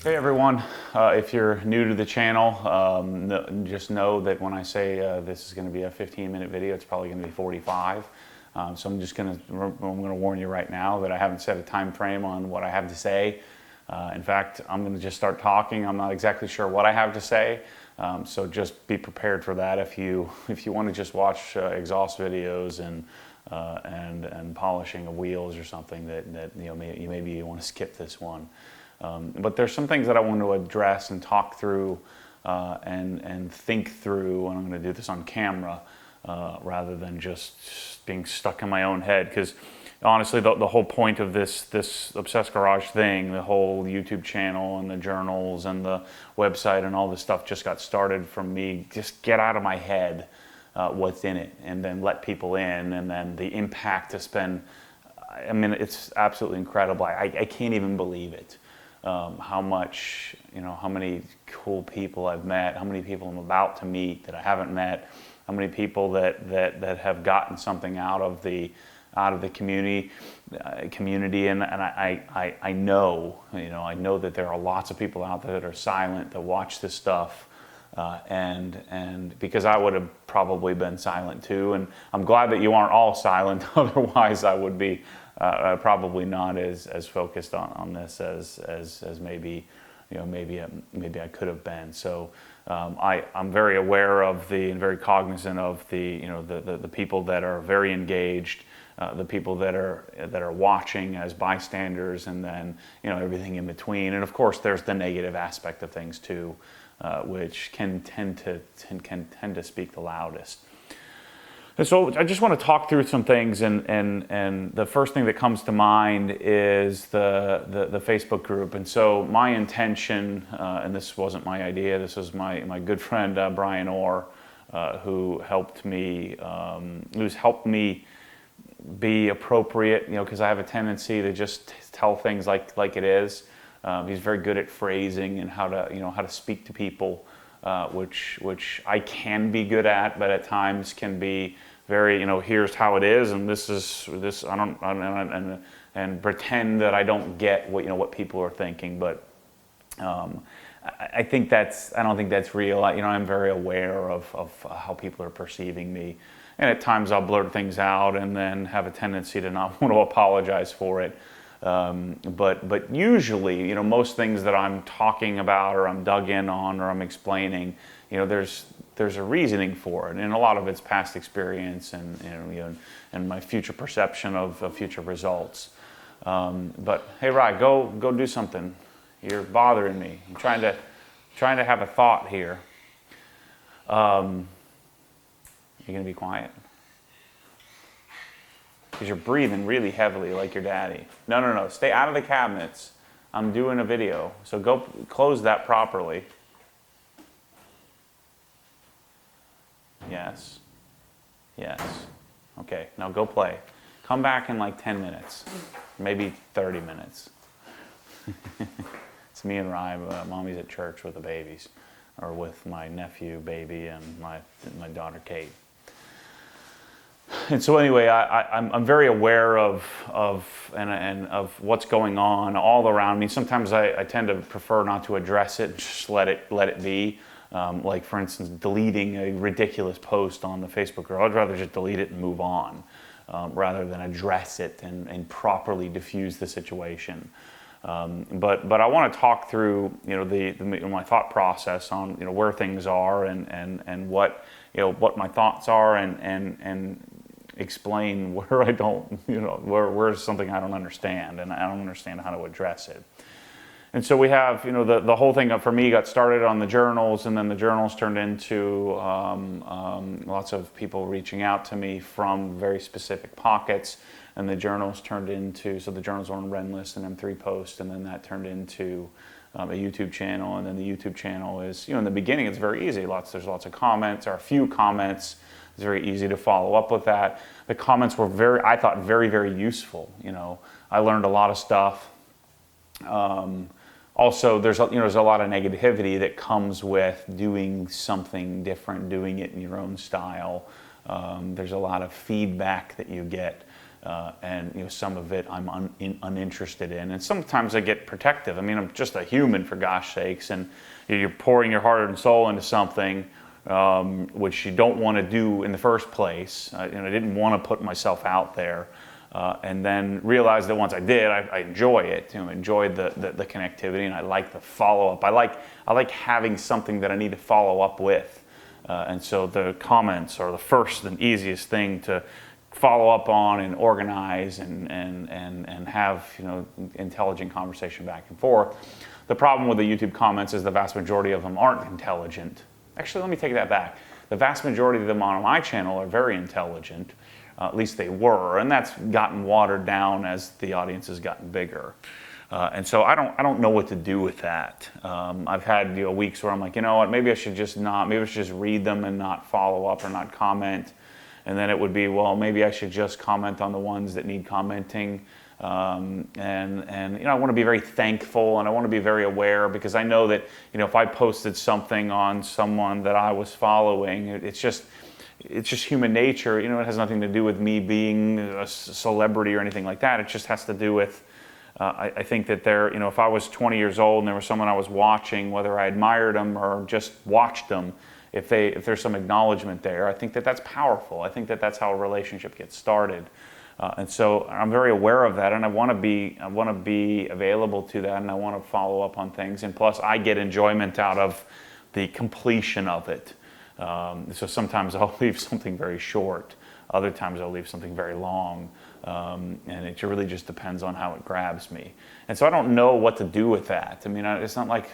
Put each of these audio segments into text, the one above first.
Hey everyone, if you're new to the channel, just know that when I say this is going to be a 15-minute video, it's probably going to be 45. So I'm going to warn you right now that I haven't set a time frame on what I have to say. In fact, I'm going to just start talking. I'm not exactly sure what I have to say, so just be prepared for that. If you want to just watch exhaust videos and polishing of wheels or something, that maybe you want to skip this one. But there's some things that I want to address and talk through and think through, and I'm going to do this on camera rather than just being stuck in my own head. Because honestly, the whole point of this Obsessed Garage thing, the whole YouTube channel and the journals and the website and all this stuff just got started from me just get out of my head what's in it, and then let people in, and then the impact has been, I mean, it's absolutely incredible. I can't even believe it. How much, how many cool people I've met, how many people I'm about to meet that I haven't met, how many people that have gotten something out of the community, and I know, I know that there are lots of people out there that are silent that watch this stuff, and because I would have probably been silent too, and I'm glad that you aren't all silent. Otherwise, I would be probably not as focused on this as maybe maybe I could have been. So I'm very aware of and very cognizant of the people that are very engaged, the people that are watching as bystanders, and then everything in between. And of course, there's the negative aspect of things too, which can tend to speak the loudest. And so I just want to talk through some things, and the first thing that comes to mind is the Facebook group. And so my intention, and this wasn't my idea, this was my good friend Brian Orr, who's helped me be appropriate, because I have a tendency to just tell things like it is. He's very good at phrasing and how to speak to people. Which I can be good at, but at times can be very, here's how it is, and and pretend that I don't get what people are thinking. But I don't think that's real. I'm very aware of how people are perceiving me, and at times I'll blurt things out and then have a tendency to not want to apologize for it. But usually, most things that I'm talking about or I'm dug in on or I'm explaining, there's a reasoning for it, and a lot of it's past experience and my future perception of future results. But hey, Rye, go do something. You're bothering me. I'm trying to have a thought here. You gonna be quiet? Because you're breathing really heavily like your daddy. No. Stay out of the cabinets. I'm doing a video. So go close that properly. Yes. Okay, now go play. Come back in like 10 minutes. Maybe 30 minutes. It's me and Rye. Mommy's at church with the babies. Or with my nephew, baby, and my daughter, Kate. And so anyway, I'm very aware of what's going on all around me. Sometimes I tend to prefer not to address it, just let it be. Like for instance, deleting a ridiculous post on the Facebook group. I'd rather just delete it and move on, rather than address it and properly diffuse the situation. But I want to talk through my thought process on where things are and what my thoughts are, and explain where I don't, where's something I don't understand, and I don't understand how to address it. And so we have, the whole thing for me got started on the journals, and then the journals turned into lots of people reaching out to me from very specific pockets, and the journals turned into, so the journals were on Ren List and M3 Post, and then that turned into a YouTube channel, and then the YouTube channel is, in the beginning it's very easy. There's lots of comments, or a few comments. It's very easy to follow up with that. The comments were I thought very, very useful. I learned a lot of stuff. Also, there's a lot of negativity that comes with doing something different, doing it in your own style. There's a lot of feedback that you get and some of it I'm uninterested in, and sometimes I get protective. I mean, I'm just a human, for gosh sakes, and you're pouring your heart and soul into something which you don't want to do in the first place. I didn't want to put myself out there, and then realized that once I did, I enjoy it. Enjoyed the connectivity, and I like the follow up. I like having something that I need to follow up with, and so the comments are the first and easiest thing to follow up on and organize and have intelligent conversation back and forth. The problem with the YouTube comments is the vast majority of them aren't intelligent. Actually, let me take that back. The vast majority of them on my channel are very intelligent. At least they were, and that's gotten watered down as the audience has gotten bigger. And so I don't know what to do with that. I've had weeks where I'm like, you know what, maybe I should just read them and not follow up or not comment. And then it would be, well, maybe I should just comment on the ones that need commenting. And I want to be very thankful, and I want to be very aware, because I know that if I posted something on someone that I was following, it's just human nature. It has nothing to do with me being a celebrity or anything like that. It just has to do with I think that if I was 20 years old and there was someone I was watching, whether I admired them or just watched them, if there's some acknowledgement there, I think that that's powerful. I think that that's how a relationship gets started. And so I'm very aware of that, and I want to be available to that, and I want to follow up on things. And plus, I get enjoyment out of the completion of it. So sometimes I'll leave something very short. Other times I'll leave something very long. And it really just depends on how it grabs me. And so I don't know what to do with that. I mean, it's not like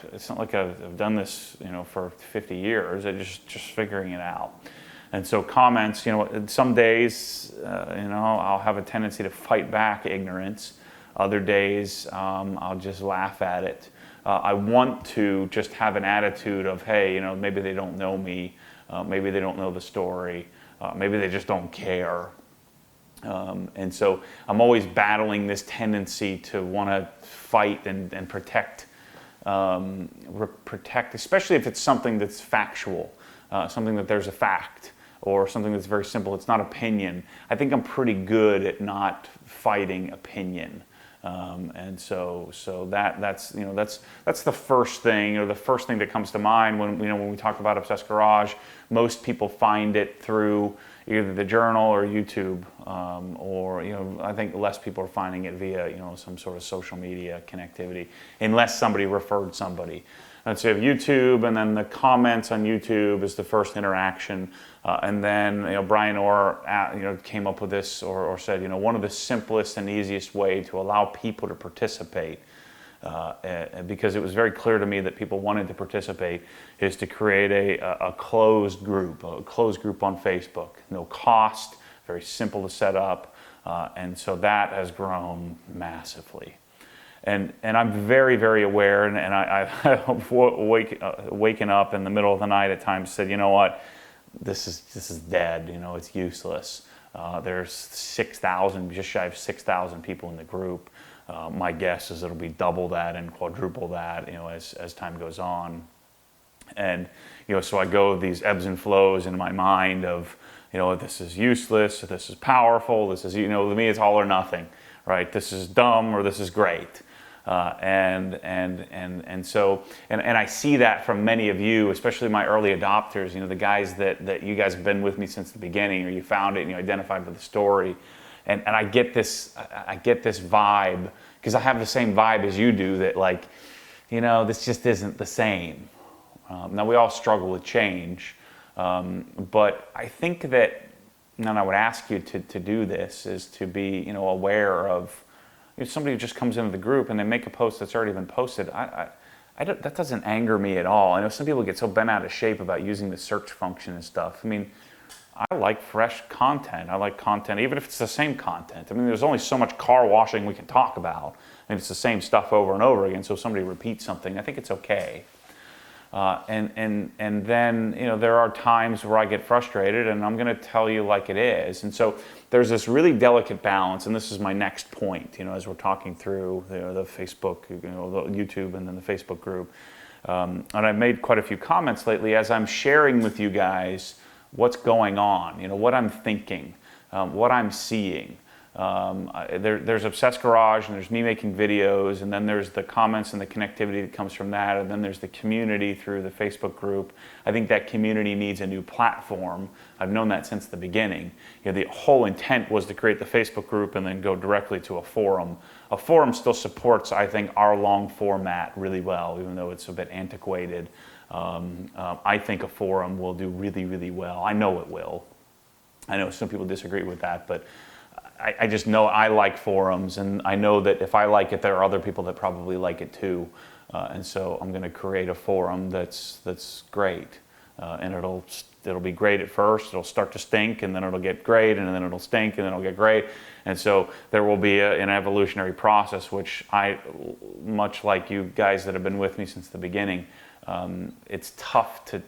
I've done this, for 50 years. I'm just figuring it out. And so comments, some days, I'll have a tendency to fight back ignorance. Other days, I'll just laugh at it. I want to just have an attitude of, hey, maybe they don't know me, maybe they don't know the story, maybe they just don't care. And so I'm always battling this tendency to want to fight and protect, especially if it's something that's factual, something that there's a fact, or something that's very simple. It's not opinion. I think I'm pretty good at not fighting opinion. And so that's the first thing, or the first thing that comes to mind when we talk about Obsessed Garage. Most people find it through either the journal or YouTube, or I think less people are finding it via some sort of social media connectivity, unless somebody referred somebody. And so you have YouTube, and then the comments on YouTube is the first interaction, and then Brian Orr came up with this, or said one of the simplest and easiest way to allow people to participate, because it was very clear to me that people wanted to participate, is to create a closed group on Facebook. No cost, very simple to set up, and so that has grown massively. And I'm very, very aware, and I've waken up in the middle of the night at times, said, you know what, this is dead. It's useless. There's 6,000, just shy of 6,000 people in the group. My guess is it'll be double that and quadruple that, as time goes on. And so I go these ebbs and flows in my mind of, this is useless, this is powerful, this is, to me it's all or nothing, right? This is dumb or this is great. And so I see that from many of you, especially my early adopters, the guys that you guys have been with me since the beginning, or you found it and you identified with the story. And I get this vibe, because I have the same vibe as you do, that this just isn't the same. Now we all struggle with change, but I think that, and I would ask you to do this, is to be aware of, if somebody who just comes into the group and they make a post that's already been posted, that doesn't anger me at all. I know some people get so bent out of shape about using the search function and stuff. I mean, I like fresh content. I like content, even if it's the same content. I mean, there's only so much car washing we can talk about, and it's the same stuff over and over again. So if somebody repeats something, I think it's okay. And then there are times where I get frustrated, and I'm going to tell you like it is. And so there's this really delicate balance, and this is my next point. As we're talking through the Facebook, the YouTube, and then the Facebook group, and I've made quite a few comments lately as I'm sharing with you guys what's going on. What I'm thinking, what I'm seeing. There's Obsessed Garage, and there's me making videos, and then there's the comments and the connectivity that comes from that, and then there's the community through the Facebook group. I think that community needs a new platform. I've known that since the beginning. The whole intent was to create the Facebook group and then go directly to a forum. A forum still supports, I think, our long format really well, even though it's a bit antiquated. I think a forum will do really, really well. I know it will. I know some people disagree with that, but I just know I like forums, and I know that if I like it, there are other people that probably like it too. And so I'm going to create a forum that's great, and it'll be great at first. It'll start to stink, and then it'll get great, and then it'll stink, and then it'll get great. And so there will be an evolutionary process, which much like you guys that have been with me since the beginning, it's tough to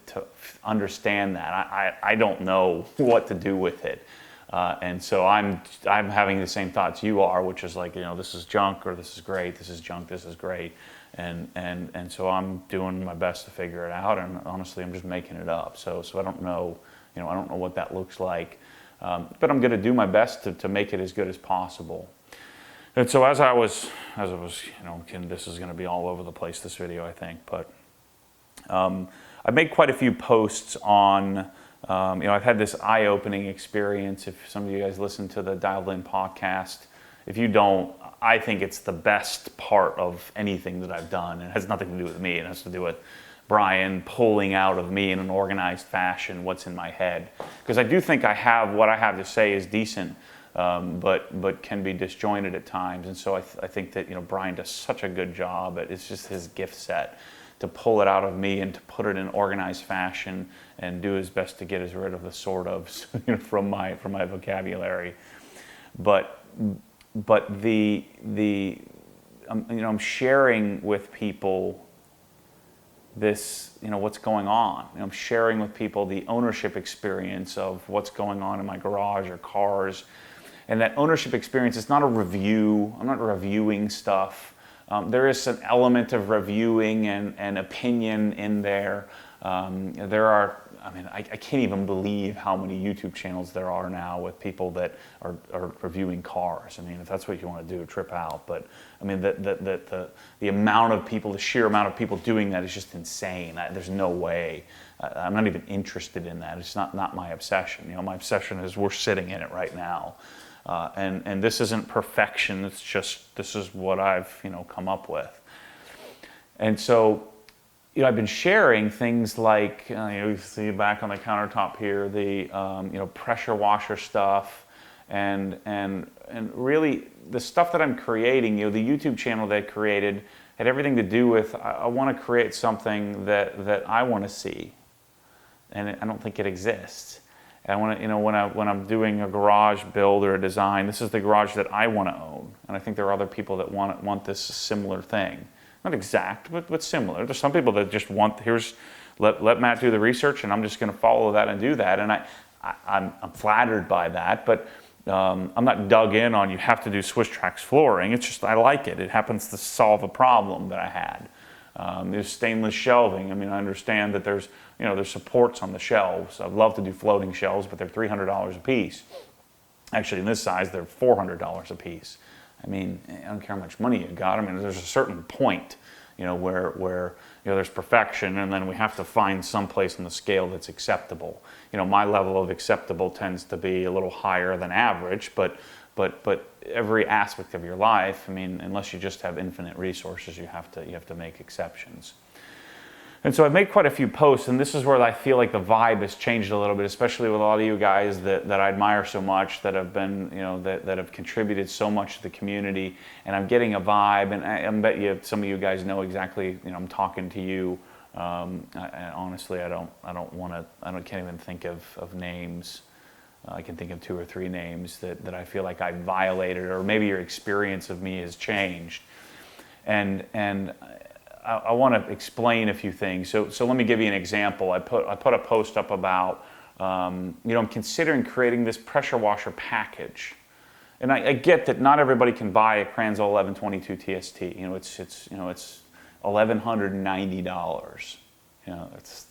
understand that. I don't know what to do with it. And so I'm having the same thoughts you are, which is like, this is junk, or this is great, this is junk, this is great. And so I'm doing my best to figure it out, and honestly, I'm just making it up. So I don't know, I don't know what that looks like. But I'm going to do my best to make it as good as possible. And so as I was, this is going to be all over the place, this video, I think, but I made quite a few posts on, I've had this eye-opening experience. If some of you guys listen to the Dialed In podcast, if you don't, I think it's the best part of anything that I've done. It has nothing to do with me. It has to do with Brian pulling out of me in an organized fashion what's in my head. Because I do think what I have to say is decent, but can be disjointed at times. And so I think that Brian does such a good job. It's just his gift set to pull it out of me and to put it in organized fashion and do his best to get rid of the sort ofs from my vocabulary. But I'm sharing with people this, what's going on. I'm sharing with people the ownership experience of what's going on in my garage or cars. And that ownership experience is not a review. I'm not reviewing stuff. There is an element of reviewing and opinion in there. I can't even believe how many YouTube channels there are now with people that are reviewing cars. If that's what you want to do, trip out. But the amount of people, the sheer amount of people doing that is just insane. There's no way. I'm not even interested in that. It's not my obsession. My obsession is we're sitting in it right now. And this isn't perfection. It's just, this is what I've, come up with. And so, I've been sharing things like, you see back on the countertop here, the, pressure washer stuff, and really the stuff that I'm creating, the YouTube channel that I created had everything to do with, I want to create something that I want to see. And I don't think it exists. And when I'm doing a garage build or a design, this is the garage that I want to own. And I think there are other people that want this similar thing. Not exact, but similar. There's some people that just want, let Matt do the research, and I'm just going to follow that and do that. And I'm flattered by that, but I'm not dug in on you have to do Swiss Trax flooring. It's just I like it. It happens to solve a problem that I had. There's stainless shelving. I understand that there's supports on the shelves. I'd love to do floating shelves, but they're $300 a piece. Actually, in this size, they're $400 a piece. I don't care how much money you got. There's a certain point, where there's perfection, and then we have to find some place in the scale that's acceptable. My level of acceptable tends to be a little higher than average, but every aspect of your life, unless you just have infinite resources, you have to make exceptions. And so I've made quite a few posts, and this is where I feel like the vibe has changed a little bit, especially with a lot of you guys that I admire so much, that have been, that have contributed so much to the community. And I'm getting a vibe, and I bet you some of you guys know exactly, I'm talking to you. Honestly, I can't even think of names. I can think of 2 or 3 names that I feel like I violated, or maybe your experience of me has changed. And I want to explain a few things. So let me give you an example. I put a post up about, I'm considering creating this pressure washer package. And I get that not everybody can buy a Kranzel 1122 TST. It's $1,190.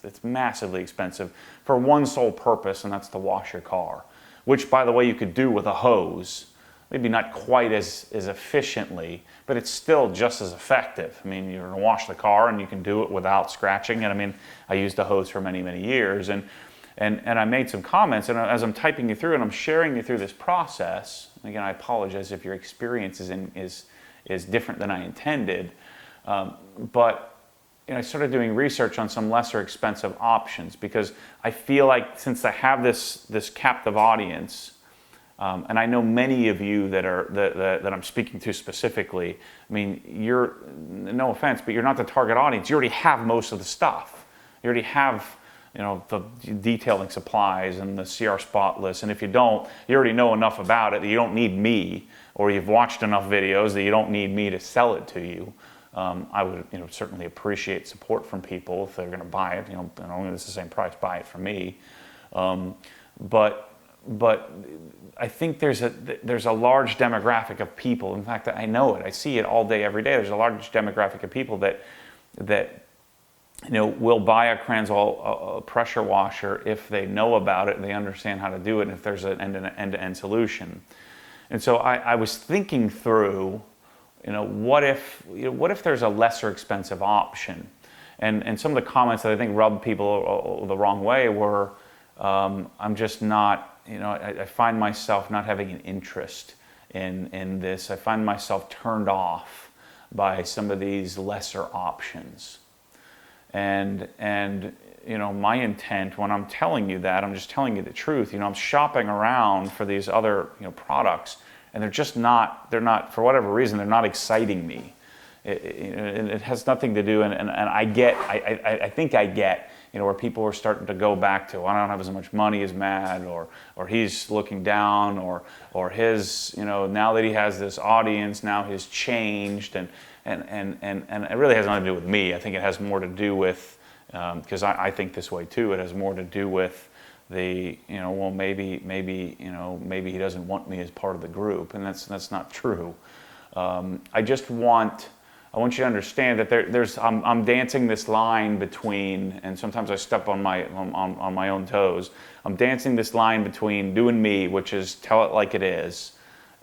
It's massively expensive for one sole purpose, and that's to wash your car. Which, by the way, you could do with a hose. maybe not quite as efficiently, but it's still just as effective. I mean, you're gonna wash the car and you can do it without scratching. And I mean, I used a hose for many, many years, and I made some comments, and as I'm typing you through and I'm sharing you through this process, again, I apologize if your experience is different than I intended, but I started doing research on some lesser expensive options, because I feel like since I have this captive audience, and I know many of you that I'm speaking to specifically, I mean, you're, no offense, but you're not the target audience. You already have most of the stuff. You already have, the detailing supplies and the CR spot list, and if you don't, you already know enough about it that you don't need me, or you've watched enough videos that you don't need me to sell it to you. I would, certainly appreciate support from people if they're going to buy it. It's the same price, buy it from me. But I think there's a large demographic of people. In fact, I know it. I see it all day, every day. There's a large demographic of people that will buy a Cranzel pressure washer if they know about it and they understand how to do it, and if there's an end-to-end solution. And so I was thinking through, what if there's a lesser expensive option? And some of the comments that I think rubbed people the wrong way were, I'm just not, I find myself not having an interest in this. I find myself turned off by some of these lesser options. And my intent when I'm telling you that, I'm just telling you the truth. I'm shopping around for these other, products, and they're not, for whatever reason, they're not exciting me. It has nothing to do, and I think I get, where people are starting to go back to, I don't have as much money as Matt, or he's looking down, or his, now that he has this audience, now he's changed, and it really has nothing to do with me. I think it has more to do with, because I think this way too, it has more to do with the, well, maybe he doesn't want me as part of the group, and that's not true. I want you to understand that I'm dancing this line between, and sometimes I step on my own toes. I'm dancing this line between doing me, which is tell it like it is,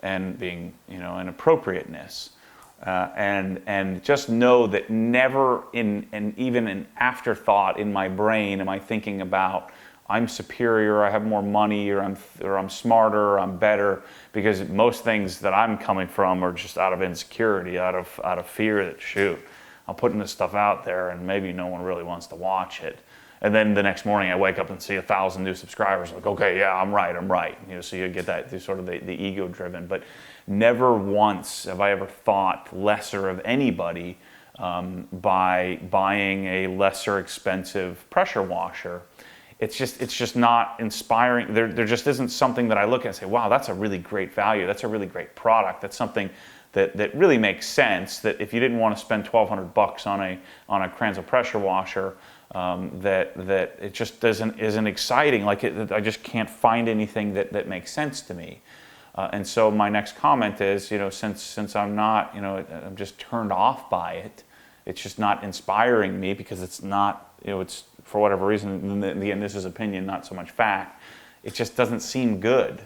and being, an appropriateness. And just know that never even an afterthought in my brain am I thinking about I'm superior, I have more money, or I'm smarter, or I'm better, because most things that I'm coming from are just out of insecurity, out of fear that, shoot, I'm putting this stuff out there and maybe no one really wants to watch it. And then the next morning I wake up and see 1,000 new subscribers, like, okay, yeah, I'm right. So you get that sort of the ego driven. But never once have I ever thought lesser of anybody by buying a lesser expensive pressure washer. It's just not inspiring. There just isn't something that I look at and say, wow, that's a really great value. That's a really great product. That's something that really makes sense, that if you didn't want to spend $1,200 on a Cranzel pressure washer, that it just isn't exciting. I just can't find anything that makes sense to me. And so my next comment is, since I'm not, I'm just turned off by it. It's just not inspiring me, because it's not, it's, for whatever reason, again, this is opinion, not so much fact, it just doesn't seem good.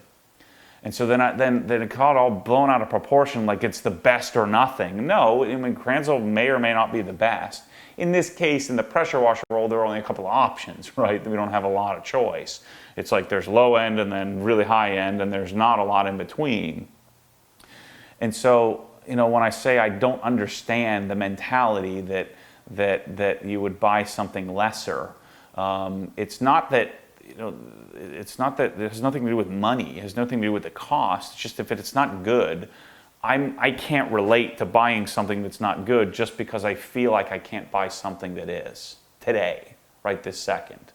And so then it got all blown out of proportion, like it's the best or nothing. No, I mean, Cranzel may or may not be the best. In this case, in the pressure washer world, there are only a couple of options, right? We don't have a lot of choice. It's like there's low end and then really high end, and there's not a lot in between. And so, when I say I don't understand the mentality that you would buy something lesser, it's not that, it's not that it has nothing to do with money. It has nothing to do with the cost. It's just if it's not good, I can't relate to buying something that's not good just because I feel like I can't buy something that is today, right this second.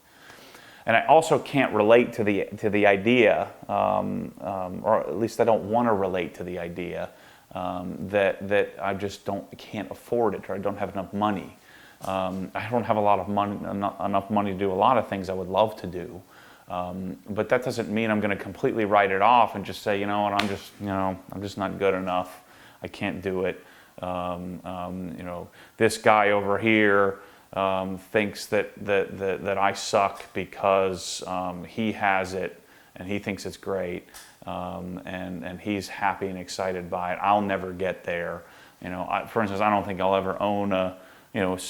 And I also can't relate to the idea, or at least I don't want to relate to the idea that I just can't afford it, or I don't have enough money. I don't have a lot of money, enough money to do a lot of things I would love to do. But that doesn't mean I'm going to completely write it off and just say, you know what, I'm just not good enough. I can't do it. This guy over here thinks that I suck because he has it, and he thinks it's great, and he's happy and excited by it. I'll never get there. For instance, I don't think I'll ever own a whatever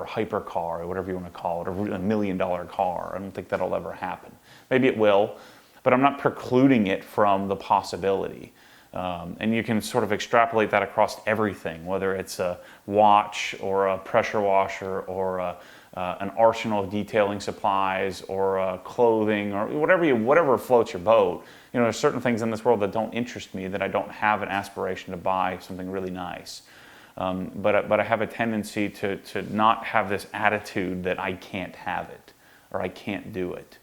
hypercar or whatever you want to call it, or $1 million car. I don't think that'll ever happen. Maybe it will, but I'm not precluding it from the possibility. And you can sort of extrapolate that across everything, whether it's a watch or a pressure washer or an arsenal of detailing supplies or clothing or whatever floats your boat. There's certain things in this world that don't interest me, that I don't have an aspiration to buy something really nice. But I have a tendency to not have this attitude that I can't have it or I can't do it.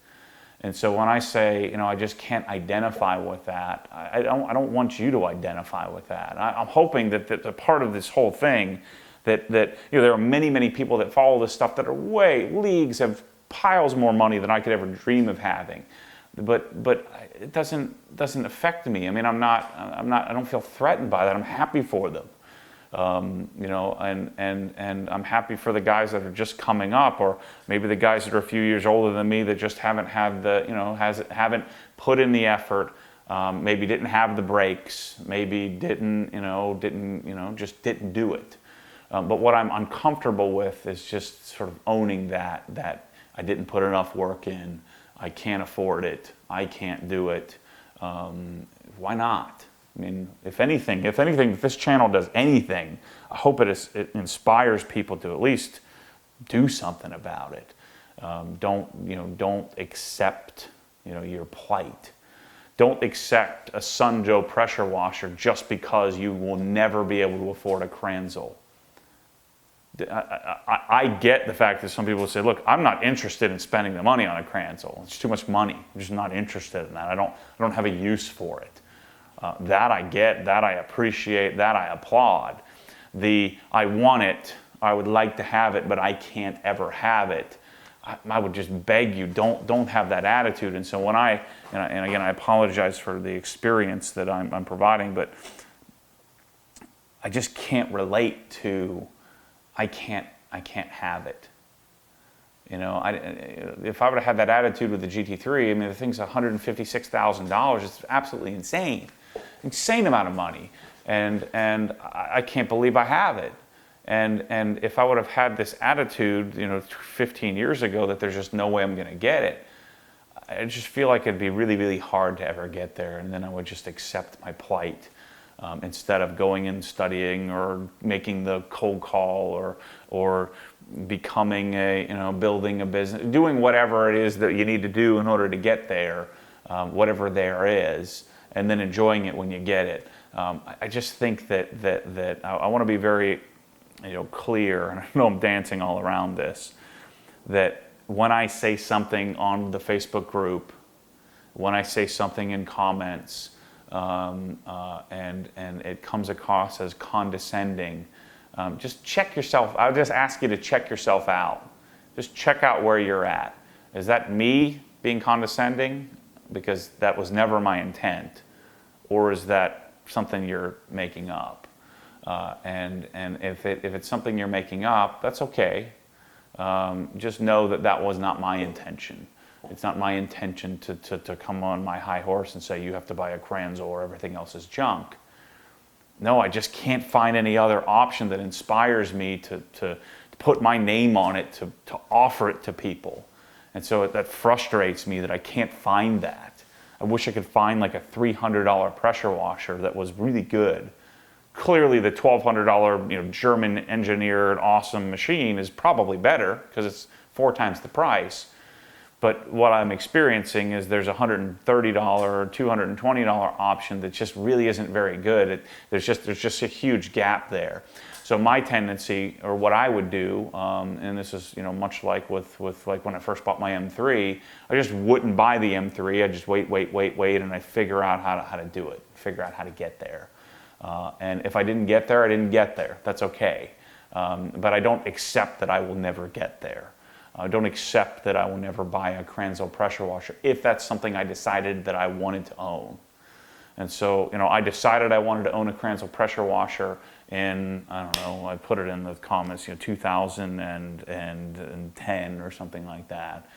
And so when I say, I just can't identify with that, I don't want you to identify with that. I'm hoping that the part of this whole thing, that there are many, many people that follow this stuff that are leagues of piles more money than I could ever dream of having. But it doesn't affect me. I mean, I don't feel threatened by that. I'm happy for them. And I'm happy for the guys that are just coming up, or maybe the guys that are a few years older than me that just haven't had haven't put in the effort, maybe didn't have the breaks, maybe just didn't do it. But what I'm uncomfortable with is just sort of owning that I didn't put enough work in, I can't afford it, I can't do it. Why not? I mean, if anything, if this channel does anything, I hope it inspires people to at least do something about it. Don't accept, your plight. Don't accept a Sun Joe pressure washer just because you will never be able to afford a Kranzel. I get the fact that some people say, look, I'm not interested in spending the money on a Kranzel. It's too much money. I'm just not interested in that. I don't have a use for it. That I get, that I appreciate, that I applaud. I want it, I would like to have it, but I can't ever have it. I would just beg you, don't have that attitude. And so when and again, I apologize for the experience that I'm providing, but I just can't relate to, I can't have it. If I would have had that attitude with the GT3, I mean, the thing's $156,000. It's absolutely insane. Insane amount of money, and I can't believe I have it. And if I would have had this attitude, 15 years ago, that there's just no way I'm going to get it, I just feel like it'd be really, really hard to ever get there. And then I would just accept my plight instead of going and studying or making the cold call or becoming building a business, doing whatever it is that you need to do in order to get there, whatever there is. And then enjoying it when you get it. I just think that I want to be very, clear, and I know I'm dancing all around this, that when I say something on the Facebook group, when I say something in comments, and it comes across as condescending, just check yourself. I would just ask you to check yourself out. Just check out where you're at. Is that me being condescending? Because that was never my intent, or is that something you're making up? And if it's something you're making up, that's okay. Just know that was not my intention. It's not my intention to come on my high horse and say you have to buy a Kranzel or everything else is junk. No, I just can't find any other option that inspires me to put my name on it, to offer it to people. And so that frustrates me that I can't find that. I wish I could find like a $300 pressure washer that was really good. Clearly the $1,200 German engineered awesome machine is probably better because it's 4 times the price. But what I'm experiencing is there's a $130 or $220 option that just really isn't very good. There's just a huge gap there. So my tendency, or what I would do, and this is much like with like when I first bought my M3, I just wouldn't buy the M3. I just wait, and I figure out how to do it, figure out how to get there. And if I didn't get there, I didn't get there. That's okay. But I don't accept that I will never get there. I don't accept that I will never buy a Kranzel pressure washer if that's something I decided that I wanted to own. And so, I decided I wanted to own a Kranzel pressure washer in, I don't know, I put it in the comments, 2010 or something like that.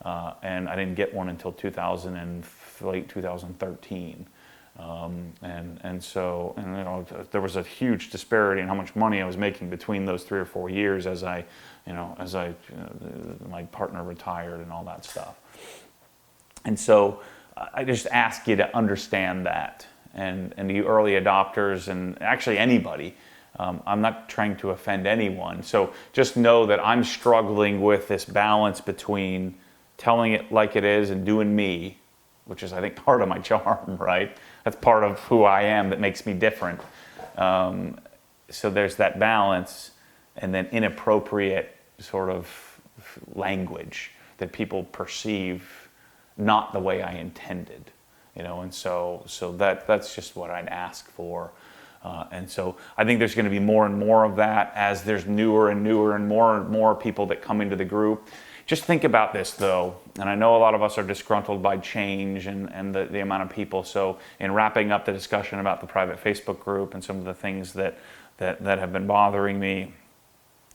and I didn't get one until late 2013. And so, you know, there was a huge disparity in how much money I was making between those 3 or 4 years as my partner retired and all that stuff. And so I just ask you to understand that, and you early adopters, and actually anybody. I'm not trying to offend anyone. So just know that I'm struggling with this balance between telling it like it is and doing me, which is, I think, part of my charm, right? That's part of who I am that makes me different. So there's that balance, and then inappropriate sort of language that people perceive not the way I intended, you know. And so that's just what I'd ask for. And so I think there's going to be more and more of that as there's newer and more people that come into the group. Just think about this, though, and I know a lot of us are disgruntled by change and the amount of people. So in wrapping up the discussion about the private Facebook group and some of the things that have been bothering me,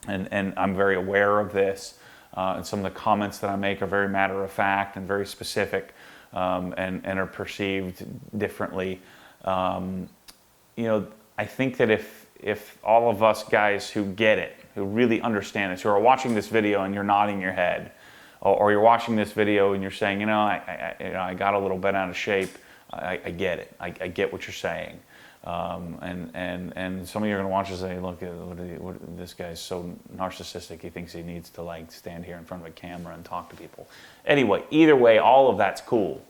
and I'm very aware of this, and some of the comments that I make are very matter of fact and very specific, and are perceived differently. You know, I think that if all of us guys who get it, who really understand this, who are watching this video and you're nodding your head, or you're watching this video and you're saying, you know, I got a little bit out of shape, I get it, I get what you're saying, and some of you are going to watch this and say, look, this guy's so narcissistic, he thinks he needs to like stand here in front of a camera and talk to people. Anyway, either way, all of that's cool.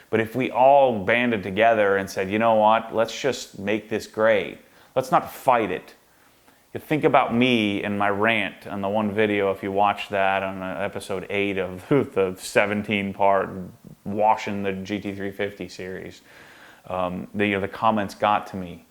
But if we all banded together and said, you know what, let's just make this great. Let's not fight it. You think about me and my rant on the one video, if you watch that on episode 8 of the 17-part washing the GT350 series. The comments got to me.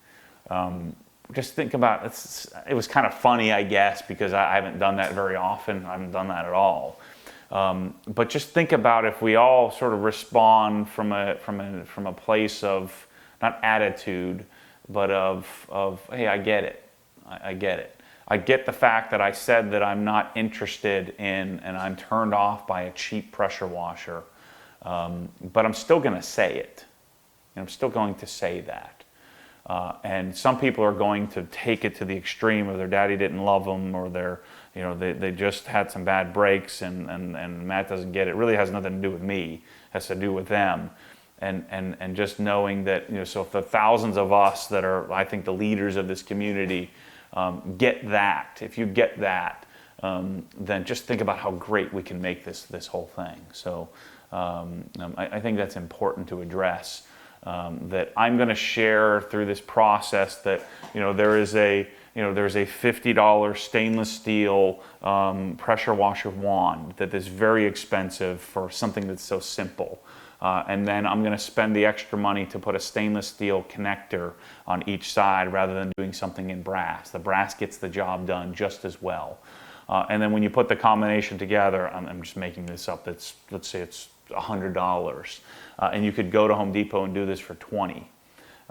Just think about it. It was kind of funny, I guess, because I haven't done that very often. I haven't done that at all. But just think about if we all sort of respond from a place of not attitude, but of hey, I get it. I get it. I get the fact that I said that I'm not interested in, and I'm turned off by a cheap pressure washer, but I'm still going to say it. And I'm still going to say that. And some people are going to take it to the extreme of their daddy didn't love them, or they just had some bad breaks, and Matt doesn't get it. It really has nothing to do with me. It has to do with them. And just knowing that, so if the thousands of us that are, I think, the leaders of this community get that, if you get that, then just think about how great we can make this whole thing. So I think that's important to address. That I'm going to share through this process that there's a $50 stainless steel pressure washer wand that is very expensive for something that's so simple. And then I'm going to spend the extra money to put a stainless steel connector on each side rather than doing something in brass. The brass gets the job done just as well. And then when you put the combination together, I'm just making this up, let's say it's $100. And you could go to Home Depot and do this for $20.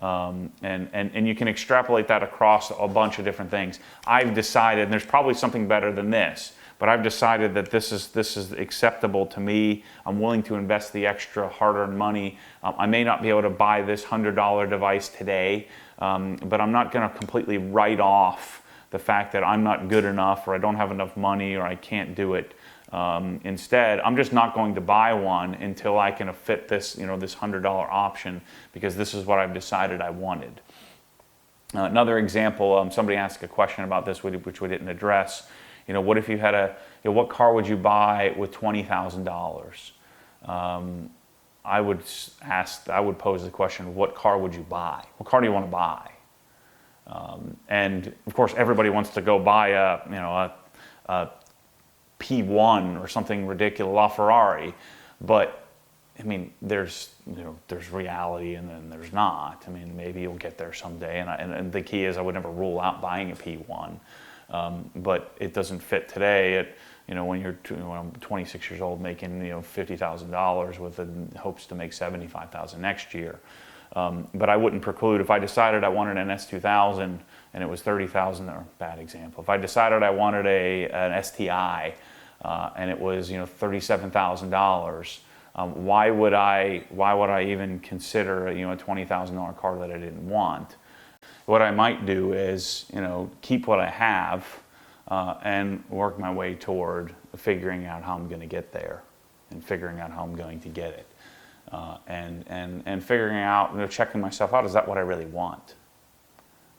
And you can extrapolate that across a bunch of different things. I've decided, and there's probably something better than this, but I've decided that this is acceptable to me. I'm willing to invest the extra hard-earned money. I may not be able to buy this $100 device today, but I'm not going to completely write off the fact that I'm not good enough, or I don't have enough money, or I can't do it. Instead, I'm just not going to buy one until I can fit this, this $100 option, because this is what I've decided I wanted. Another example, somebody asked a question about this, which we didn't address. What if you had what car would you buy with $20,000? I would pose the question, what car would you buy? What car do you want to buy? And of course, everybody wants to go buy a P1 or something ridiculous, LaFerrari, but I mean, there's reality and then there's not. I mean, maybe you'll get there someday, and the key is I would never rule out buying a P1, but it doesn't fit today. When I'm 26 years old making $50,000 with the hopes to make $75,000 next year. But I wouldn't preclude, if I decided I wanted an S2000 and it was $30,000, or bad example. If I decided I wanted an STI and it was, you know, $37,000. Why would I even consider, you know, a $20,000 car that I didn't want? What I might do is, you know, keep what I have and work my way toward figuring out how I'm going to get there, and figuring out how I'm going to get it, and figuring out, you know, checking myself out. Is that what I really want?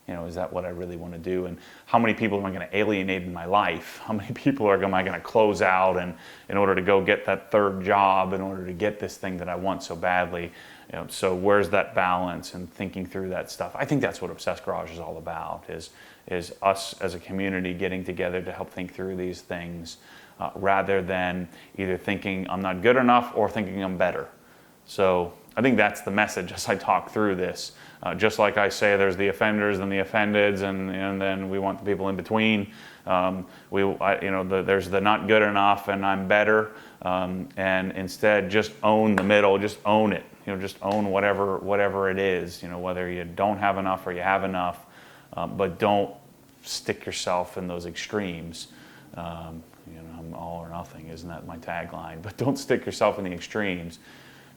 You know, is that what I really want to do? And how many people am I going to alienate in my life? How many people am I going to close out and in order to go get that third job, in order to get this thing that I want so badly? You know, so where's that balance, and thinking through that stuff? I think that's what Obsessed Garage is all about, is us as a community getting together to help think through these things, rather than either thinking I'm not good enough or thinking I'm better. So I think that's the message as I talk through this. Just like I say, there's the offenders and the offendeds, and then we want the people in between. There's the not good enough and I'm better, and instead just own the middle, just own it. You know, just own whatever it is. You know, whether you don't have enough or you have enough, but don't stick yourself in those extremes. You know, I'm all or nothing, isn't that my tagline? But don't stick yourself in the extremes.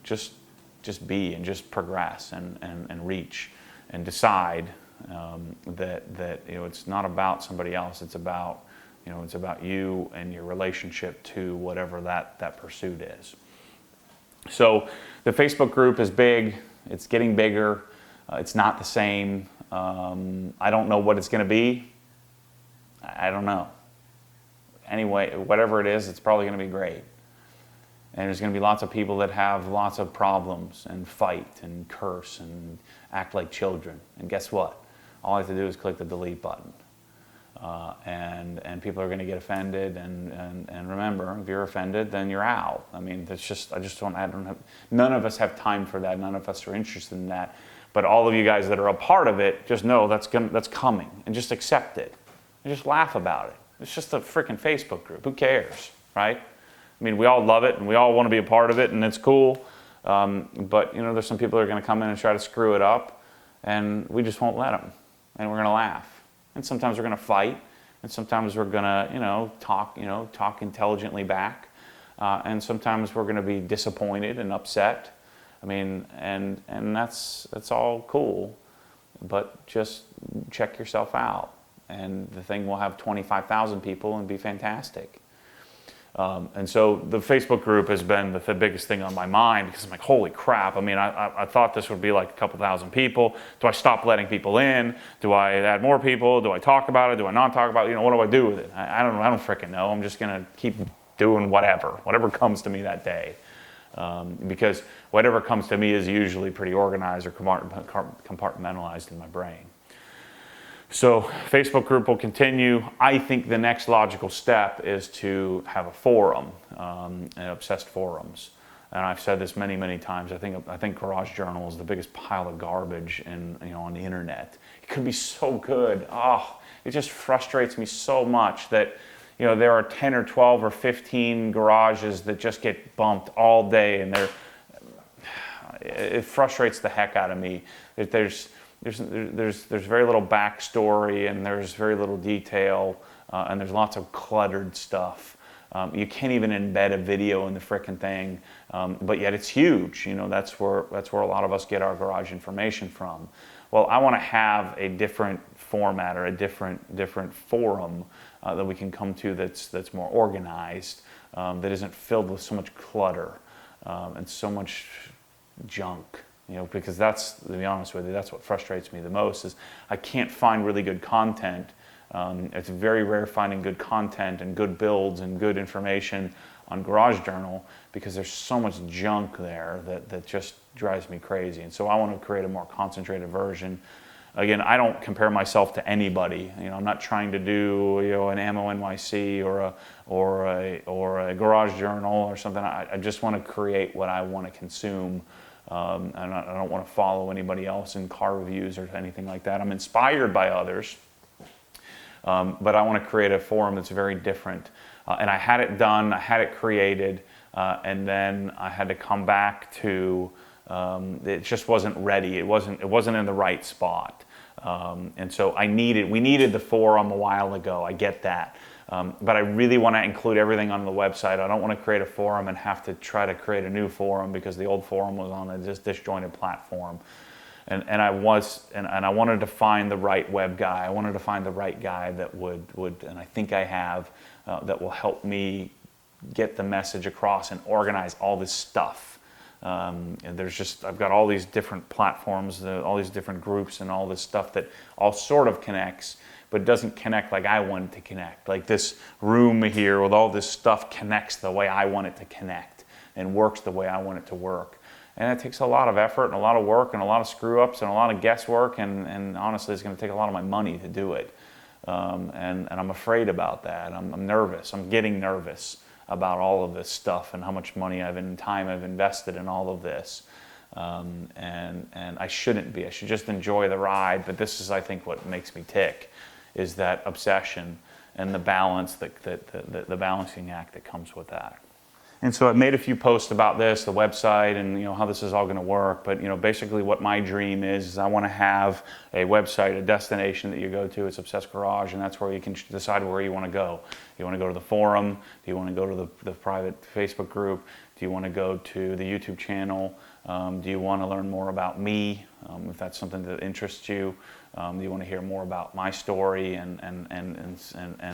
Just be, and just progress, and reach, and decide that you know, it's not about somebody else. It's about, you know, it's about you and your relationship to whatever that pursuit is. So the Facebook group is big. It's getting bigger. It's not the same. I don't know what it's going to be. I don't know. Anyway, whatever it is, it's probably going to be great. And there's going to be lots of people that have lots of problems and fight and curse and act like children. And guess what? All I have to do is click the delete button. And people are going to get offended. And remember, if you're offended, then you're out. I mean, none of us have time for that. None of us are interested in that. But all of you guys that are a part of it, just know that's coming, and just accept it. And just laugh about it. It's just a freaking Facebook group. Who cares, right? I mean, we all love it, and we all want to be a part of it, and it's cool. But, you know, there's some people that are going to come in and try to screw it up, and we just won't let them. And we're going to laugh. And sometimes we're going to fight, and sometimes we're going to, you know, talk intelligently back. And sometimes we're going to be disappointed and upset. I mean, and that's all cool. But just check yourself out. And the thing will have 25,000 people and be fantastic. And so the Facebook group has been the biggest thing on my mind, because I'm like, holy crap. I mean, I thought this would be like a couple thousand people. Do I stop letting people in? Do I add more people? Do I talk about it? Do I not talk about it? You know, what do I do with it? I don't freaking know. I'm just going to keep doing whatever comes to me that day. Because whatever comes to me is usually pretty organized or compartmentalized in my brain. So Facebook group will continue. I think the next logical step is to have a forum, and Obsessed forums. And I've said this many, many times. I think Garage Journal is the biggest pile of garbage on the internet. It could be so good. It just frustrates me so much that, you know, there are 10 or 12 or 15 garages that just get bumped all day, and it frustrates the heck out of me that there's very little backstory, and there's very little detail, and there's lots of cluttered stuff. You can't even embed a video in the frickin' thing, but yet it's huge. You know, that's where a lot of us get our garage information from. Well, I want to have a different format, or a different forum that we can come to that's more organized, that isn't filled with so much clutter and so much junk. You know, because to be honest with you, that's what frustrates me the most, is I can't find really good content. It's very rare finding good content and good builds and good information on Garage Journal, because there's so much junk there that just drives me crazy. And so I want to create a more concentrated version. Again, I don't compare myself to anybody. You know, I'm not trying to do, you know, an Ammo NYC or a Garage Journal or something. I just want to create what I want to consume. And I don't want to follow anybody else in car reviews or anything like that. I'm inspired by others, but I want to create a forum that's very different. And I had it done, I had it created, and then I had to come back to, it just wasn't ready. It wasn't in the right spot. And so we needed the forum a while ago. I get that. But I really want to include everything on the website. I don't want to create a forum and have to try to create a new forum because the old forum was on a disjointed platform. And I wanted to find the right web guy. I wanted to find the right guy that would and I think I have, that will help me get the message across and organize all this stuff. And I've got all these different platforms, all these different groups and all this stuff that all sort of connects, but doesn't connect like I want it to connect. Like this room here with all this stuff connects the way I want it to connect and works the way I want it to work. And it takes a lot of effort and a lot of work and a lot of screw-ups and a lot of guesswork, and honestly it's going to take a lot of my money to do it. And I'm afraid about that. I'm nervous. I'm getting nervous about all of this stuff and how much money time I've invested in all of this. And I shouldn't be. I should just enjoy the ride, but this is, I think, what makes me tick, is that obsession and the balance, the balancing act that comes with that. And so I've made a few posts about this, the website, and how this is all going to work. But basically, what my dream is I want to have a website, a destination that you go to. It's Obsessed Garage, and that's where you can decide where you want to go. Do you want to go to the forum? Do you want to go to the private Facebook group? Do you want to go to the YouTube channel? Do you want to learn more about me, if that's something that interests you? Do you want to hear more about my story? And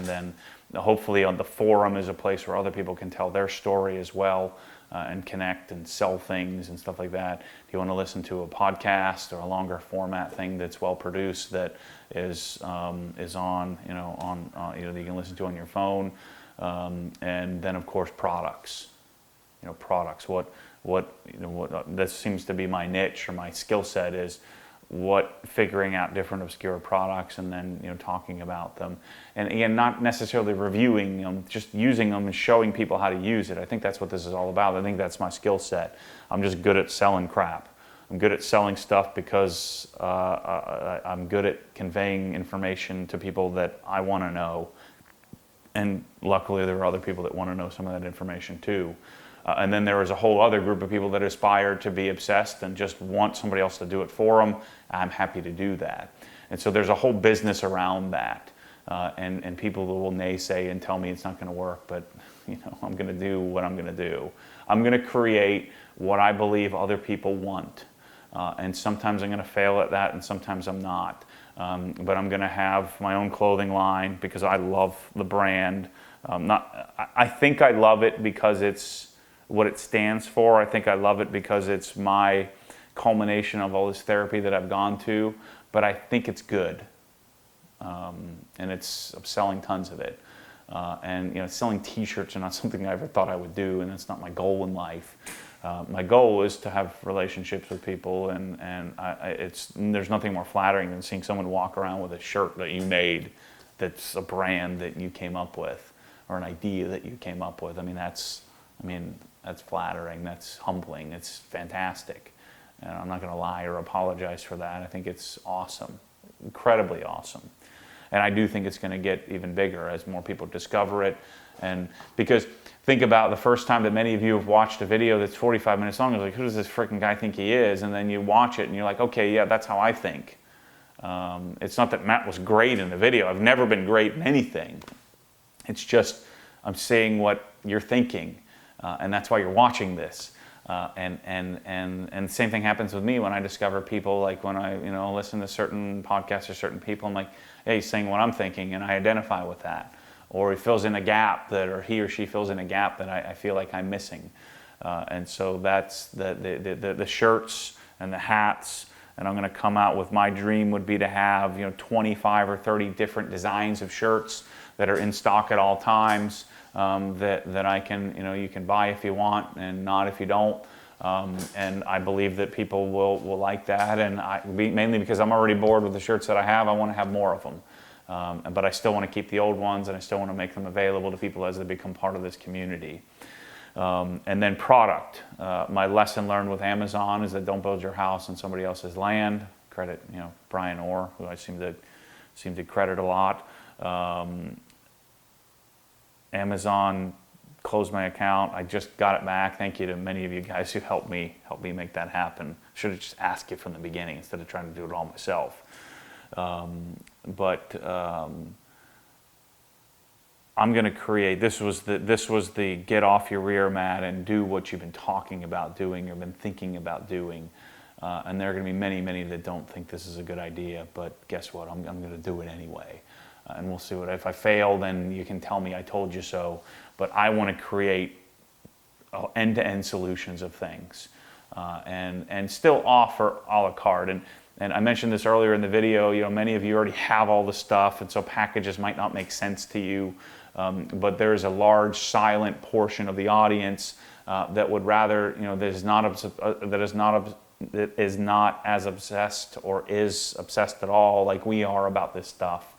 then hopefully on the forum is a place where other people can tell their story as well, and connect and sell things and stuff like that. Do you want to listen to a podcast or a longer format thing that's well produced that is on that you can listen to on your phone? And then of course products. Products. What this seems to be my niche or my skill set is figuring out different obscure products and then talking about them, and again, not necessarily reviewing them, just using them and showing people how to use it. I think that's what this is all about. I think that's my skill set. I'm just good at selling crap. I'm good at selling stuff because I'm good at conveying information to people that I want to know, and luckily there are other people that want to know some of that information too. And then there is a whole other group of people that aspire to be obsessed and just want somebody else to do it for them. I'm happy to do that. And so there's a whole business around that. And people will naysay and tell me it's not going to work, but I'm going to do what I'm going to do. I'm going to create what I believe other people want. And sometimes I'm going to fail at that, and sometimes I'm not. But I'm going to have my own clothing line because I love the brand. I think I love it because it's what it stands for. I think I love it because it's my culmination of all this therapy that I've gone to, but I think it's good. And I'm selling tons of it. And selling t-shirts are not something I ever thought I would do, and that's not my goal in life. My goal is to have relationships with people, and there's nothing more flattering than seeing someone walk around with a shirt that you made that's a brand that you came up with, or an idea that you came up with. That's flattering, that's humbling, it's fantastic. And I'm not going to lie or apologize for that. I think it's awesome, incredibly awesome. And I do think it's going to get even bigger as more people discover it. And because think about the first time that many of you have watched a video that's 45 minutes long, it's like, who does this freaking guy think he is? And then you watch it and you're like, okay, yeah, that's how I think. It's not that Matt was great in the video. I've never been great in anything. It's just I'm saying what you're thinking. And that's why you're watching this. And the same thing happens with me when I discover people, like when I listen to certain podcasts or certain people, I'm like, hey, he's saying what I'm thinking, and I identify with that. Or he fills in a gap or he or she fills in a gap that I feel like I'm missing. And so that's the shirts and the hats. And I'm going to come out with, my dream would be to have 25 or 30 different designs of shirts that are in stock at all times. That I can, you can buy if you want and not if you don't. And I believe that people will like that. And mainly because I'm already bored with the shirts that I have, I want to have more of them. But I still want to keep the old ones, and I still want to make them available to people as they become part of this community. And then product. My lesson learned with Amazon is that don't build your house on somebody else's land. Credit, Brian Orr, who I seem to credit a lot. Amazon closed my account. I just got it back. Thank you to many of you guys who helped me make that happen. Should have just asked you from the beginning instead of trying to do it all myself. I'm going to create, this was the get off your rear mat and do what you've been talking about doing or been thinking about doing. And there are going to be many, many that don't think this is a good idea, but guess what? I'm going to do it anyway. And we'll see what, if I fail, then you can tell me I told you so. But I want to create end-to-end solutions of things and still offer a la carte. And I mentioned this earlier in the video, you know, many of you already have all the stuff, and so packages might not make sense to you. But there is a large silent portion of the audience that would rather, you know, that is not as obsessed or is obsessed at all like we are about this stuff.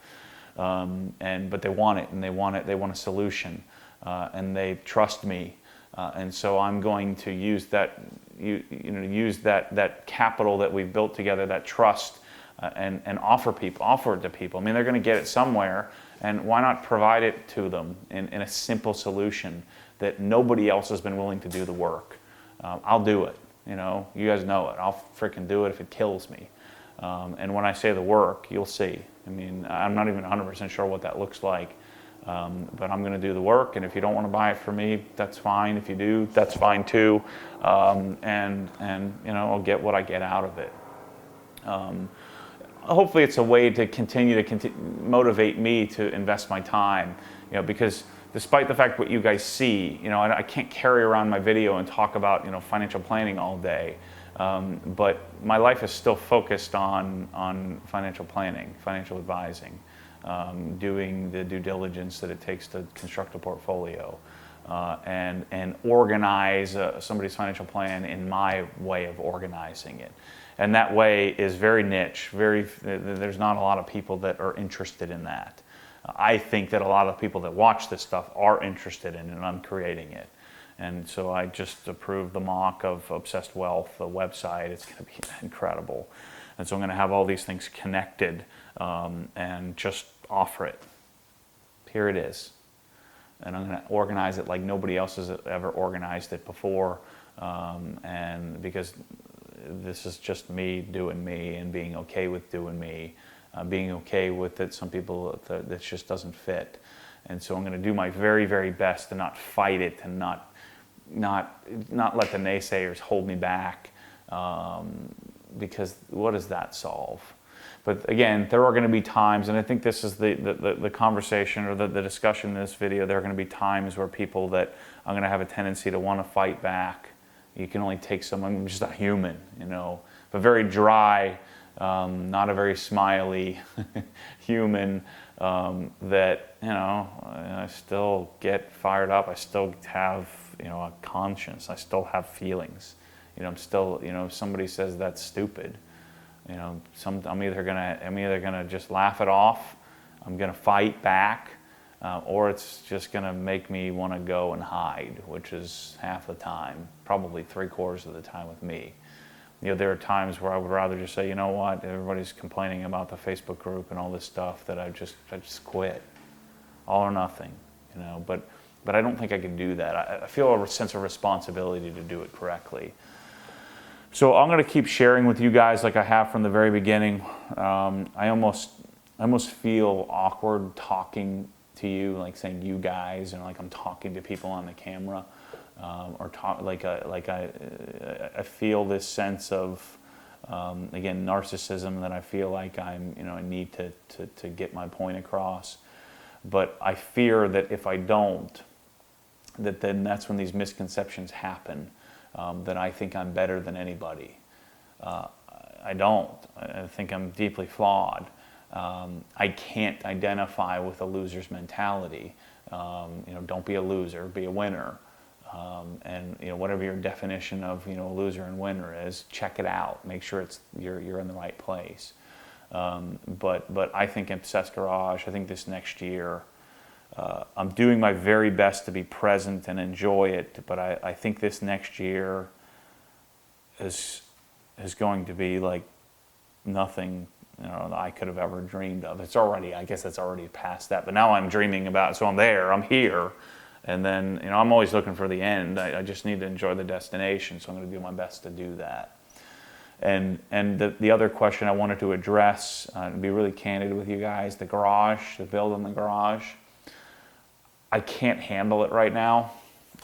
But they want it, and they want a solution, and they trust me. And so I'm going to use that, use that capital that we've built together, that trust, and offer it to people. I mean, they're going to get it somewhere, and why not provide it to them in a simple solution that nobody else has been willing to do the work. I'll do it. You know, you guys know it. I'll freaking do it if it kills me. And when I say the work, you'll see. I mean, I'm not even 100% sure what that looks like. But I'm going to do the work, and if you don't want to buy it from me, that's fine. If you do, that's fine too. And you know, I'll get what I get out of it. Hopefully, it's a way to continue to motivate me to invest my time. You know, because despite the fact what you guys see, you know, I can't carry around my video and talk about, you know, financial planning all day. But my life is still focused on financial planning, financial advising. Doing the due diligence that it takes to construct a portfolio and organize somebody's financial plan in my way of organizing it. And that way is very niche. There's not a lot of people that are interested in that. I think that a lot of people that watch this stuff are interested in it, and I'm creating it. And so I just approved the mock of Obsessed Wealth, the website. It's going to be incredible. And so I'm going to have all these things connected and just offer it. Here it is. And I'm going to organize it like nobody else has ever organized it before. And because this is just me doing me and being okay with doing me, being okay with it. Some people, that just doesn't fit. And so I'm going to do my very, very best to not fight it and not let the naysayers hold me back. Because what does that solve? But again, there are going to be times, and I think this is the conversation or the discussion in this video, there are going to be times where people that I'm going to have a tendency to want to fight back. You can only take someone, I'm just a human, you know, but very dry, not a very smiley human that, you know, I still get fired up. I still have, you know, a conscience. I still have feelings. You know, I'm still, you know, if somebody says that's stupid, you know, I'm either gonna just laugh it off, I'm gonna fight back, or it's just gonna make me want to go and hide, which is half the time, probably 3/4 of the time with me. You know, there are times where I would rather just say, you know what, everybody's complaining about the Facebook group and all this stuff, that I just quit, all or nothing, you know. But I don't think I can do that. I feel a sense of responsibility to do it correctly. So I'm going to keep sharing with you guys like I have from the very beginning. I almost feel awkward talking to you, like saying you guys, and like I'm talking to people on the camera, or talk I feel this sense of again, narcissism, that I feel like I'm, you know, I need to get my point across. But I fear that if I don't, that then that's when these misconceptions happen. That I think I'm better than anybody. I don't. I think I'm deeply flawed. I can't identify with a loser's mentality. You know, don't be a loser, be a winner. And you know, whatever your definition of, you know, a loser and winner is, check it out. Make sure you're in the right place. But I think Obsessed Garage, I think this next year, I'm doing my very best to be present and enjoy it, but I think this next year is going to be like nothing, you know, that I could have ever dreamed of. It's already, I guess it's already past that, but now I'm dreaming about it, so I'm here, and then, you know, I'm always looking for the end. I just need to enjoy the destination, so I'm going to do my best to do that. And the other question I wanted to address, to be really candid with you guys, the garage, the build on the garage, I can't handle it right now.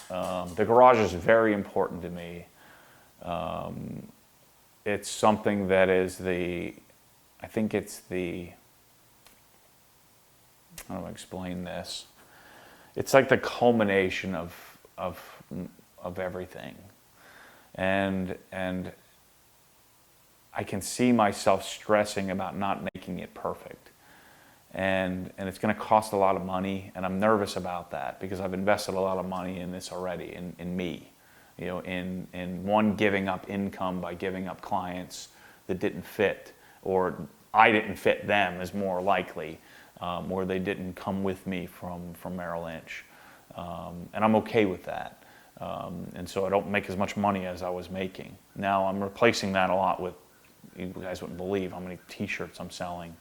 The garage is very important to me. It's something that is I think it's how do I explain this? It's like the culmination of everything. And I can see myself stressing about not making it perfect. And it's going to cost a lot of money, and I'm nervous about that because I've invested a lot of money in this already, in me, you know, in one, giving up income by giving up clients that didn't fit, or I didn't fit them is more likely, or they didn't come with me from Merrill Lynch, and I'm okay with that. And so I don't make as much money as I was making. Now I'm replacing that a lot with, you guys wouldn't believe how many t-shirts I'm selling.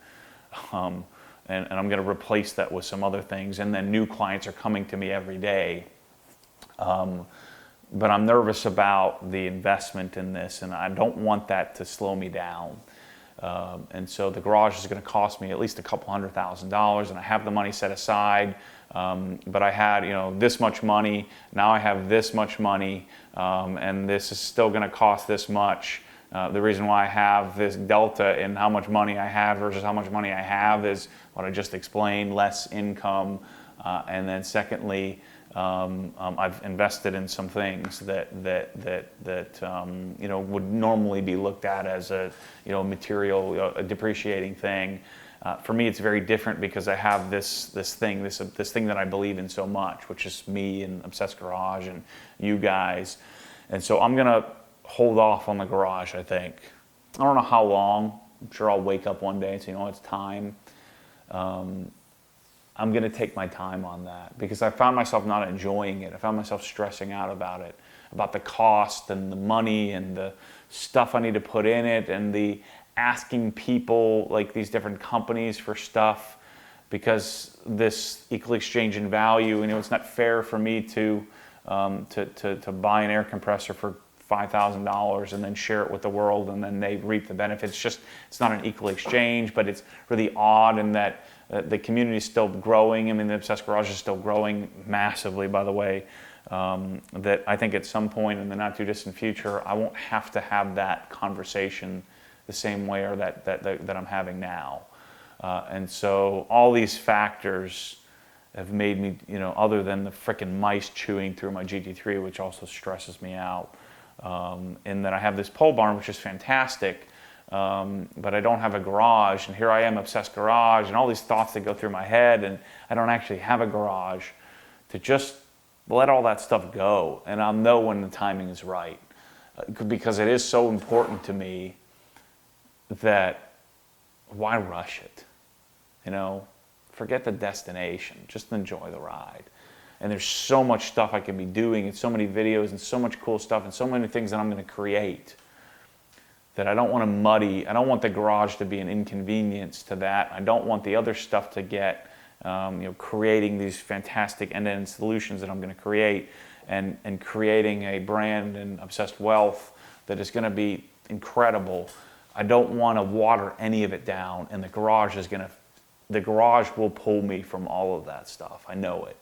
And I'm going to replace that with some other things. And then new clients are coming to me every day. But I'm nervous about the investment in this, and I don't want that to slow me down. And so the garage is going to cost me at least a couple $100,000, and I have the money set aside. But I had, you know, this much money. Now I have this much money, and this is still going to cost this much. The reason why I have this delta in how much money I have versus how much money I have is what I just explained: less income, and then secondly, I've invested in some things that you know, would normally be looked at as a, you know, material, a depreciating thing. For me, it's very different because I have this thing that I believe in so much, which is me and Obsessed Garage and you guys, and so I'm gonna hold off on the garage. I think I don't know how long. I'm sure I'll wake up one day and say, you know, it's time. I'm going to take my time on that because I found myself not enjoying it. I found myself stressing out about it, about the cost and the money and the stuff I need to put in it, and the asking people, like these different companies, for stuff, because this equal exchange in value, you know, it's not fair for me to buy an air compressor for $5,000 and then share it with the world and then they reap the benefits. It's not an equal exchange, but it's really odd in that the community is still growing. I mean, the Obsessed Garage is still growing massively, by the way, that I think at some point in the not too distant future, I won't have to have that conversation the same way or that I'm having now. And so all these factors have made me, you know, other than the frickin' mice chewing through my GT3, which also stresses me out, in that I have this pole barn, which is fantastic, but I don't have a garage, and here I am, Obsessed Garage, and all these thoughts that go through my head, and I don't actually have a garage, to just let all that stuff go, and I'll know when the timing is right, because it is so important to me that why rush it, you know? Forget the destination, just enjoy the ride. And there's so much stuff I can be doing, and so many videos, and so much cool stuff, and so many things that I'm going to create, that I don't want to muddy. I don't want the garage to be an inconvenience to that. I don't want the other stuff to get, you know, creating these fantastic end-to-end solutions that I'm going to create, and creating a brand and Obsessed Wealth that is going to be incredible. I don't want to water any of it down, and the garage will pull me from all of that stuff. I know it.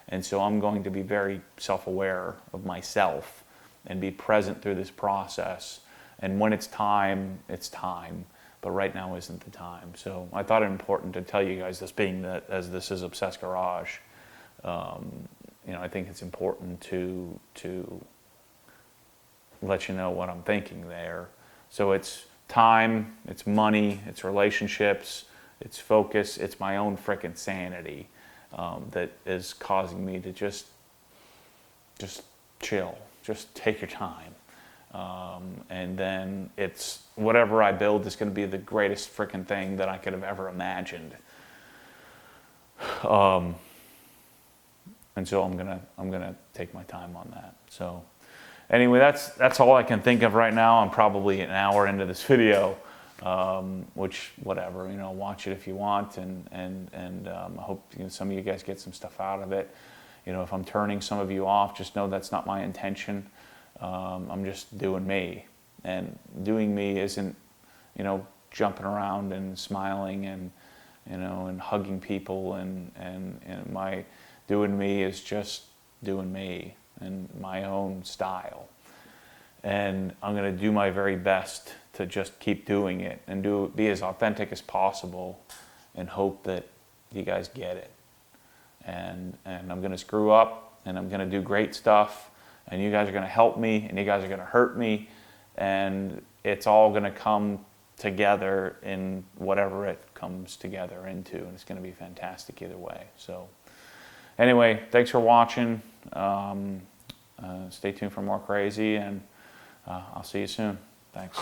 And so I'm going to be very self-aware of myself and be present through this process. And when it's time, it's time. But right now isn't the time. So I thought it important to tell you guys this, being that as this is Obsessed Garage, you know, I think it's important to let you know what I'm thinking there. So it's time, it's money, it's relationships, it's focus, it's my own frickin' sanity that is causing me to just chill, just take your time. And then it's whatever I build is going to be the greatest frickin' thing that I could have ever imagined. And so I'm gonna take my time on that. So anyway, that's all I can think of right now. I'm probably an hour into this video. Which, whatever, you know, watch it if you want, and I hope, you know, some of you guys get some stuff out of it. You know, if I'm turning some of you off, just know that's not my intention. I'm just doing me, and doing me isn't, you know, jumping around and smiling and, you know, and hugging people, and Doing me is just doing me in my own style. And I'm going to do my very best to just keep doing it and be as authentic as possible and hope that you guys get it. And I'm going to screw up and I'm going to do great stuff and you guys are going to help me and you guys are going to hurt me and it's all going to come together in whatever it comes together into, and it's going to be fantastic either way. So anyway, thanks for watching. Stay tuned for more crazy, and I'll see you soon. Thanks.